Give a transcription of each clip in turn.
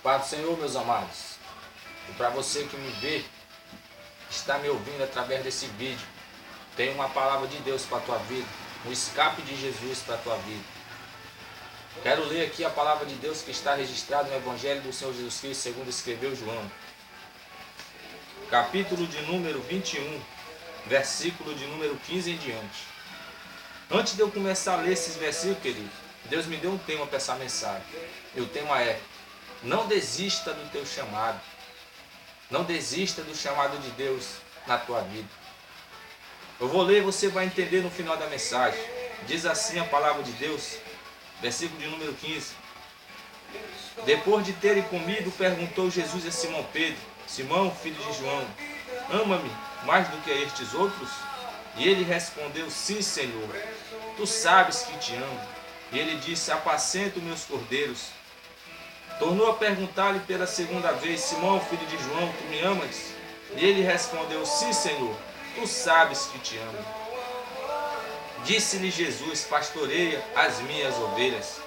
Paz do Senhor, meus amados. E para você que me vê, está me ouvindo através desse vídeo, tem uma palavra de Deus para a tua vida, um escape de Jesus para a tua vida. Quero ler aqui a palavra de Deus que está registrada no Evangelho do Senhor Jesus Cristo, segundo escreveu João. Capítulo de número 21, versículo de número 15 em diante. Antes de eu começar a ler esses versículos, querido, Deus me deu um tema para essa mensagem. E o tema é: não desista do teu chamado. Não desista do chamado de Deus na tua vida. Eu vou ler e você vai entender no final da mensagem. Diz assim a palavra de Deus, versículo de número 15. Depois de terem comido, perguntou Jesus a Simão Pedro: Simão, filho de João, ama-me mais do que estes outros? E ele respondeu: sim, Senhor, tu sabes que te amo. E ele disse: apacento meus cordeiros. Tornou a perguntar-lhe pela segunda vez: Simão, filho de João, tu me amas? E ele respondeu: sim, Senhor, tu sabes que te amo. Disse-lhe Jesus: pastoreia as minhas ovelhas.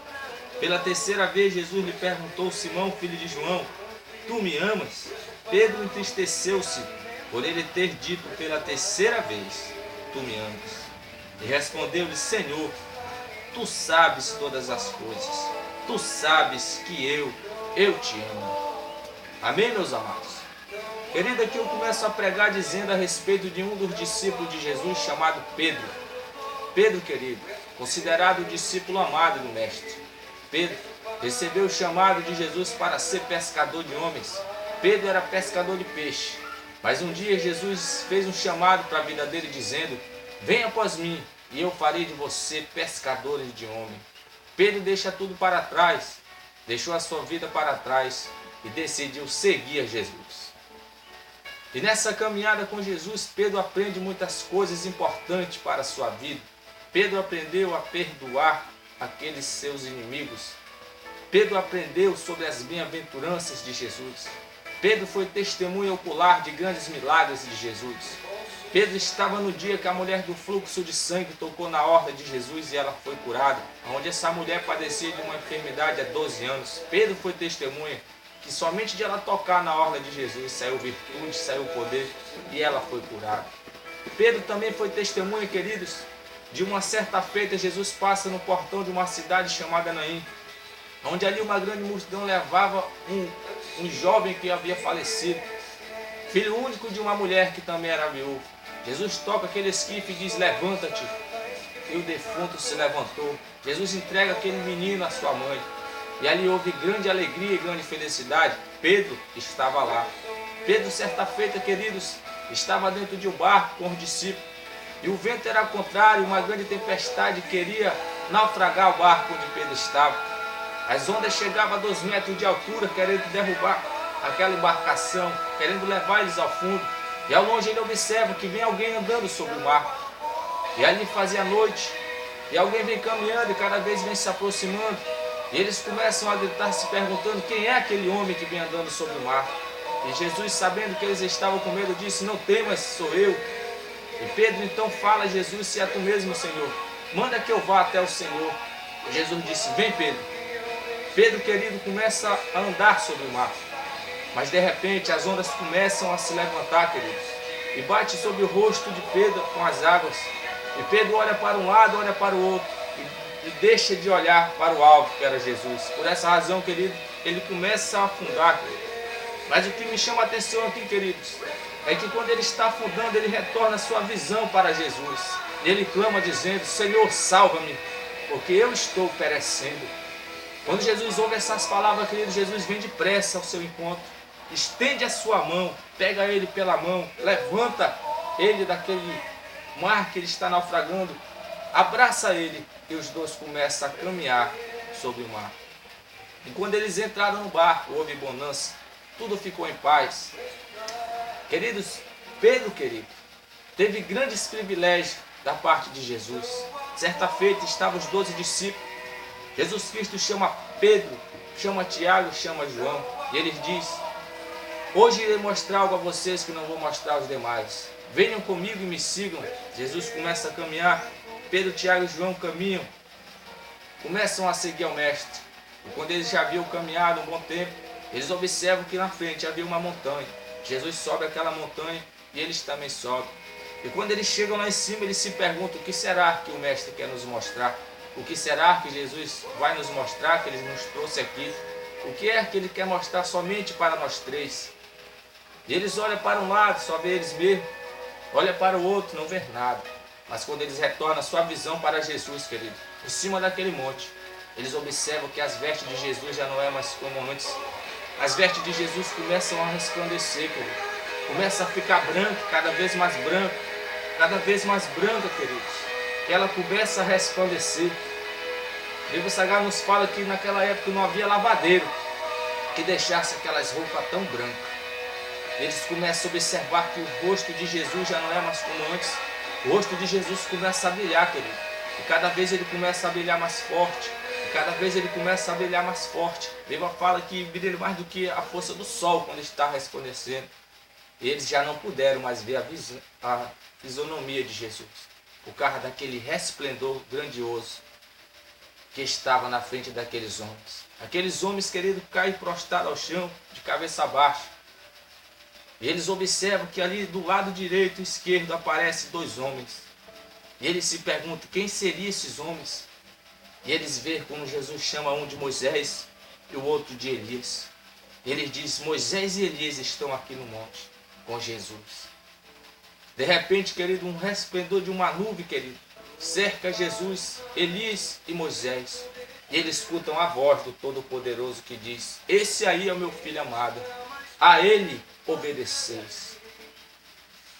Pela terceira vez Jesus lhe perguntou: Simão, filho de João, tu me amas? Pedro entristeceu-se por ele ter dito pela terceira vez: tu me amas. E respondeu-lhe: Senhor, tu sabes todas as coisas. Tu sabes que eu te amo. Amém, meus amados? Querido, aqui eu começo a pregar dizendo a respeito de um dos discípulos de Jesus chamado Pedro. Pedro, querido, considerado o discípulo amado do Mestre. Pedro recebeu o chamado de Jesus para ser pescador de homens. Pedro era pescador de peixe. Mas um dia Jesus fez um chamado para a vida dele dizendo: venha após mim e eu farei de você pescadores de homens. Pedro deixa tudo para trás, deixou a sua vida para trás e decidiu seguir a Jesus. E nessa caminhada com Jesus, Pedro aprende muitas coisas importantes para a sua vida. Pedro aprendeu a perdoar aqueles seus inimigos. Pedro aprendeu sobre as bem-aventuranças de Jesus. Pedro foi testemunha ocular de grandes milagres de Jesus. Pedro estava no dia que a mulher do fluxo de sangue tocou na orla de Jesus e ela foi curada, onde essa mulher padecia de uma enfermidade há 12 anos. Pedro foi testemunha que somente de ela tocar na orla de Jesus saiu virtude, saiu poder e ela foi curada. Pedro também foi testemunha, queridos, de uma certa feita Jesus passa no portão de uma cidade chamada Naim, onde ali uma grande multidão levava um jovem que havia falecido, filho único de uma mulher que também era viúva. Jesus toca aquele esquife e diz: levanta-te. E o defunto se levantou. Jesus entrega aquele menino à sua mãe. E ali houve grande alegria e grande felicidade. Pedro estava lá. Pedro, certa feita, queridos, estava dentro de um barco com os discípulos. E o vento era contrário, uma grande tempestade queria naufragar o barco onde Pedro estava. As ondas chegavam a 2 metros de altura, querendo derrubar aquela embarcação, querendo levar eles ao fundo. E ao longe ele observa que vem alguém andando sobre o mar. E ali fazia noite. E alguém vem caminhando e cada vez vem se aproximando. E eles começam a gritar, se perguntando: quem é aquele homem que vem andando sobre o mar? E Jesus, sabendo que eles estavam com medo, disse: não temas, sou eu. E Pedro então fala a Jesus: se é tu mesmo, Senhor, manda que eu vá até o Senhor. E Jesus disse: vem, Pedro. Pedro, querido, começa a andar sobre o mar. Mas de repente as ondas começam a se levantar, queridos, e bate sobre o rosto de Pedro com as águas. E Pedro olha para um lado, olha para o outro e deixa de olhar para o alvo, que era Jesus. Por essa razão, querido, ele começa a afundar, querido. Mas o que me chama a atenção aqui, queridos, é que quando ele está afundando, ele retorna a sua visão para Jesus. E ele clama dizendo: Senhor, salva-me, porque eu estou perecendo. Quando Jesus ouve essas palavras, querido, Jesus vem depressa ao seu encontro, estende a sua mão, pega ele pela mão, levanta ele daquele mar que ele está naufragando, abraça ele e os dois começam a caminhar sobre o mar. E quando eles entraram no barco, houve bonança, tudo ficou em paz. Queridos, Pedro, querido, teve grandes privilégios da parte de Jesus. Certa feita estavam os 12 discípulos. Jesus Cristo chama Pedro, chama Tiago, chama João, e ele diz: hoje irei mostrar algo a vocês que não vou mostrar aos demais. Venham comigo e me sigam. Jesus começa a caminhar. Pedro, Tiago e João caminham. Começam a seguir ao Mestre. E quando eles já haviam caminhado um bom tempo, Eles observam que na frente havia uma montanha. Jesus sobe aquela montanha e eles também sobem. E quando eles chegam lá em cima, eles se perguntam: o que será que o Mestre quer nos mostrar? O que será que Jesus vai nos mostrar, que Ele nos trouxe aqui? O que é que Ele quer mostrar somente para nós três? E eles olham para um lado, só vê eles mesmos. Olha para o outro, não vê nada. Mas quando eles retornam a sua visão para Jesus, querido, em cima daquele monte, eles observam que as vestes de Jesus já não é mais como antes. As vestes de Jesus começam a resplandecer, querido. Começa a ficar branca, cada vez mais branca. Cada vez mais branca, queridos. Que ela começa a resplandecer. O livro Sagrado nos fala que naquela época não havia lavadeiro que deixasse aquelas roupas tão brancas. Eles começam a observar que o rosto de Jesus já não é mais como antes. O rosto de Jesus começa a brilhar, querido. E cada vez ele começa a brilhar mais forte. E cada vez ele começa a brilhar mais forte. A Bíblia fala que brilha mais do que a força do sol quando está resplandecendo. E eles já não puderam mais ver a fisionomia de Jesus, por causa daquele resplendor grandioso que estava na frente daqueles homens. Aqueles homens, querido, caem prostrados ao chão, de cabeça baixa. E eles observam que ali do lado direito e esquerdo aparecem dois homens. E eles se perguntam: quem seriam esses homens? E eles veem como Jesus chama um de Moisés e o outro de Elias. E ele diz: Moisés e Elias estão aqui no monte com Jesus. De repente, querido, um resplendor de uma nuvem, querido, cerca Jesus, Elias e Moisés. E eles escutam a voz do Todo-Poderoso que diz: esse aí é o meu filho amado, a ele obedeceis.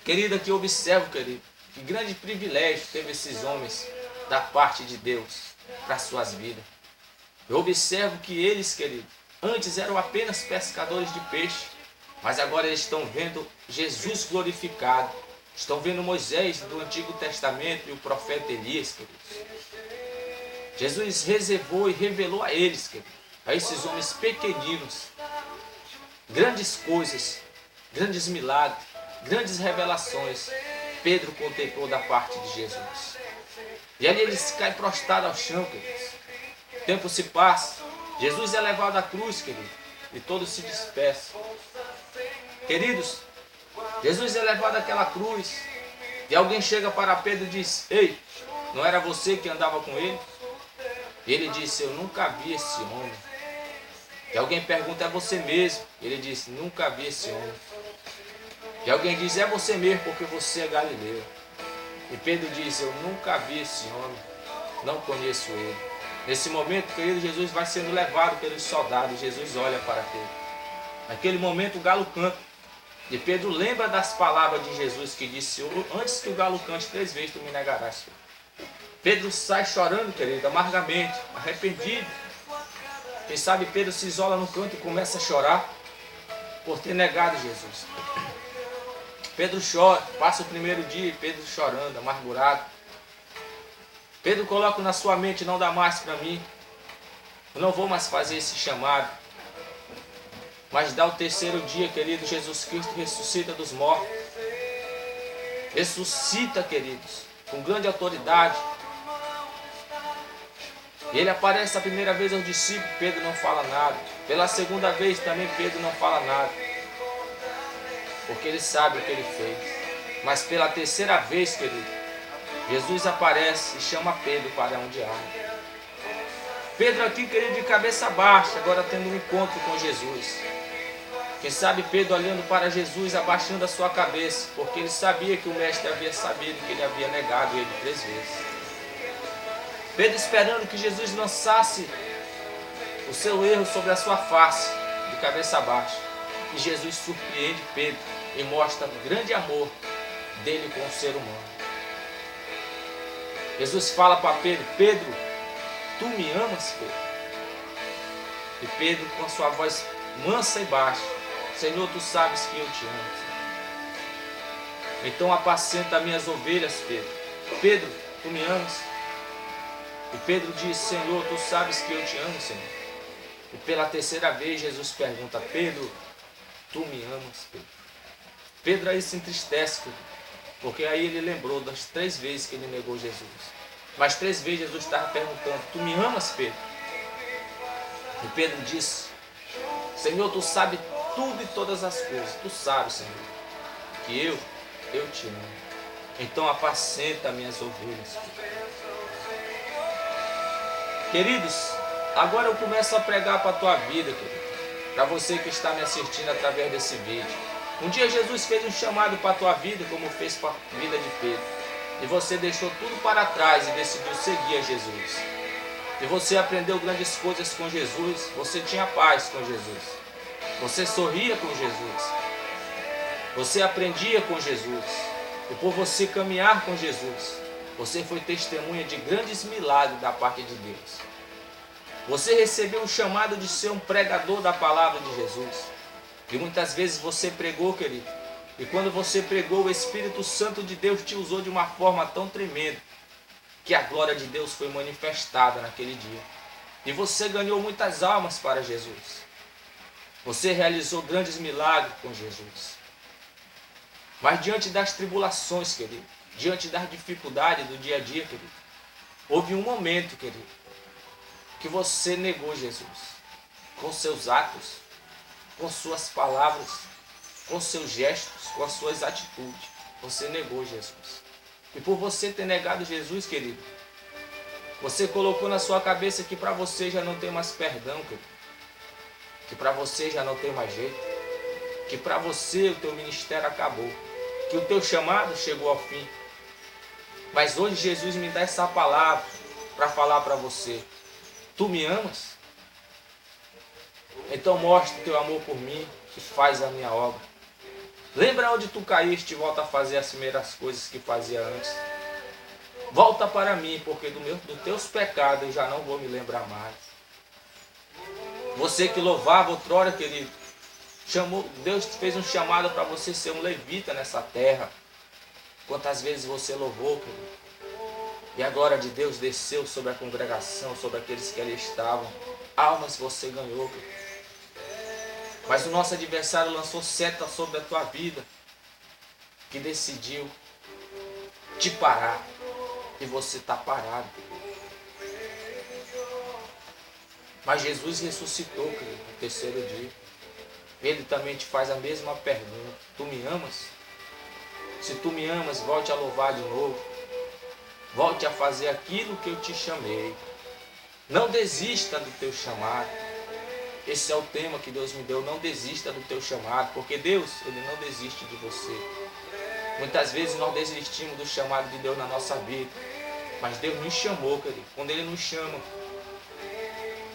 Querido, aqui observo, querido, que grande privilégio teve esses homens da parte de Deus para suas vidas. Eu observo que eles, querido, antes eram apenas pescadores de peixe, mas agora eles estão vendo Jesus glorificado. Estão vendo Moisés do Antigo Testamento e o profeta Elias, queridos. Jesus reservou e revelou a eles, queridos, a esses homens pequeninos, grandes coisas, grandes milagres, grandes revelações. Pedro contemplou da parte de Jesus. E ali eles caem prostrados ao chão, queridos. O tempo se passa, Jesus é levado à cruz, querido, e todos se dispersam. Queridos, Jesus é levado àquela cruz e alguém chega para Pedro e diz: ei, não era você que andava com ele? E ele disse: eu nunca vi esse homem. E alguém pergunta: é você mesmo? E ele disse: nunca vi esse homem. E alguém diz: é você mesmo, porque você é galileu. E Pedro diz: eu nunca vi esse homem, não conheço ele. Nesse momento, querido, Jesus vai sendo levado pelos soldados. Jesus olha para Pedro. Naquele momento o galo canta. E Pedro lembra das palavras de Jesus que disse: antes que o galo cante 3 vezes, tu me negarás. Pedro sai chorando, querido, amargamente, arrependido. Quem sabe Pedro se isola no canto e começa a chorar por ter negado Jesus. Pedro chora, passa o primeiro dia, Pedro chorando, amargurado. Pedro coloca na sua mente: não dá mais para mim, eu não vou mais fazer esse chamado. Mas dá o 3º dia, querido, Jesus Cristo ressuscita dos mortos. Ressuscita, queridos, com grande autoridade. E ele aparece a primeira vez aos discípulos, Pedro não fala nada. Pela segunda vez também Pedro não fala nada, porque ele sabe o que ele fez. Mas pela 3ª vez, querido, Jesus aparece e chama Pedro para um diálogo. Pedro aqui, querido, de cabeça baixa, agora tendo um encontro com Jesus. Quem sabe Pedro olhando para Jesus, abaixando a sua cabeça, porque ele sabia que o mestre havia sabido que ele havia negado ele 3 vezes. Pedro esperando que Jesus lançasse o seu erro sobre a sua face, de cabeça baixa. E Jesus surpreende Pedro e mostra o grande amor dele com o ser humano. Jesus fala para Pedro: Pedro, tu me amas, Pedro? E Pedro, com a sua voz mansa e baixa: Senhor, tu sabes que eu te amo. Então apacenta as minhas ovelhas, Pedro. Pedro, tu me amas? E Pedro diz: Senhor, tu sabes que eu te amo, Senhor. E pela 3ª vez Jesus pergunta: Pedro, tu me amas, Pedro? Pedro aí se entristece, porque aí ele lembrou das 3 vezes que ele negou Jesus. Mas 3 vezes Jesus estava perguntando: tu me amas, Pedro? E Pedro disse: Senhor, Tu sabe tudo e todas as coisas. Tu sabes, Senhor, que eu Te amo. Então apacenta minhas ovelhas. Queridos, agora eu começo a pregar para a tua vida, querido. Para você que está me assistindo através desse vídeo. Um dia Jesus fez um chamado para a tua vida, como fez para a vida de Pedro. E você deixou tudo para trás e decidiu seguir a Jesus. E você aprendeu grandes coisas com Jesus. Você tinha paz com Jesus. Você sorria com Jesus. Você aprendia com Jesus. E por você caminhar com Jesus, você foi testemunha de grandes milagres da parte de Deus. Você recebeu o chamado de ser um pregador da palavra de Jesus. E muitas vezes você pregou, querido. E quando você pregou, o Espírito Santo de Deus te usou de uma forma tão tremenda que a glória de Deus foi manifestada naquele dia. E você ganhou muitas almas para Jesus. Você realizou grandes milagres com Jesus. Mas diante das tribulações, querido, diante das dificuldades do dia a dia, querido, houve um momento, querido, que você negou Jesus. Com seus atos, com suas palavras, com seus gestos, com as suas atitudes. Você negou Jesus. E por você ter negado Jesus, querido, você colocou na sua cabeça que para você já não tem mais perdão, querido. Que para você já não tem mais jeito. Que para você o teu ministério acabou. Que o teu chamado chegou ao fim. Mas hoje Jesus me dá essa palavra para falar para você. Tu me amas? Então mostra o teu amor por mim e faz a minha obra. Lembra onde tu caíste e volta a fazer as primeiras coisas que fazia antes. Volta para mim, porque dos teus pecados eu já não vou me lembrar mais. Você que louvava outrora, querido, Deus fez um chamado para você ser um levita nessa terra. Quantas vezes você louvou, querido? E a glória de Deus desceu sobre a congregação, sobre aqueles que ali estavam. Almas você ganhou, querido. Mas o nosso adversário lançou seta sobre a tua vida, que decidiu te parar. E você está parado. Mas Jesus ressuscitou, querido, no terceiro dia. Ele também te faz a mesma pergunta. Tu me amas? Se tu me amas, volte a louvar de novo. Volte a fazer aquilo que eu te chamei. Não desista do teu chamado. Esse é o tema que Deus me deu. Não desista do teu chamado. Porque Deus, Ele não desiste de você. Muitas vezes nós desistimos do chamado de Deus na nossa vida. Mas Deus nos chamou, querido. Quando Ele nos chama,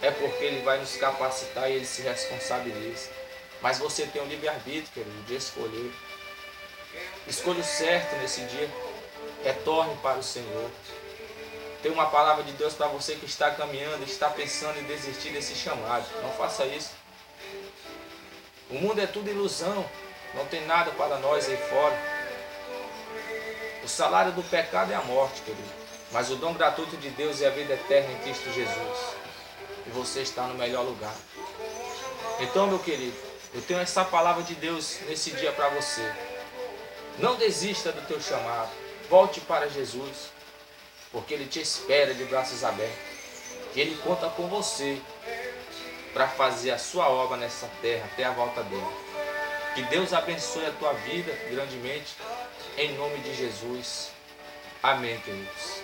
é porque Ele vai nos capacitar e Ele se responsabiliza. Mas você tem o livre-arbítrio, querido, de escolher. Escolha o certo nesse dia. Retorne para o Senhor. Tem uma palavra de Deus para você que está caminhando, está pensando em desistir desse chamado. Não faça isso. O mundo é tudo ilusão. Não tem nada para nós aí fora. O salário do pecado é a morte, querido. Mas o dom gratuito de Deus é a vida eterna em Cristo Jesus. E você está no melhor lugar. Então, meu querido, eu tenho essa palavra de Deus nesse dia para você. Não desista do teu chamado. Volte para Jesus. Porque Ele te espera de braços abertos. E Ele conta com você para fazer a sua obra nessa terra até a volta dele. Que Deus abençoe a tua vida grandemente. Em nome de Jesus. Amém, queridos.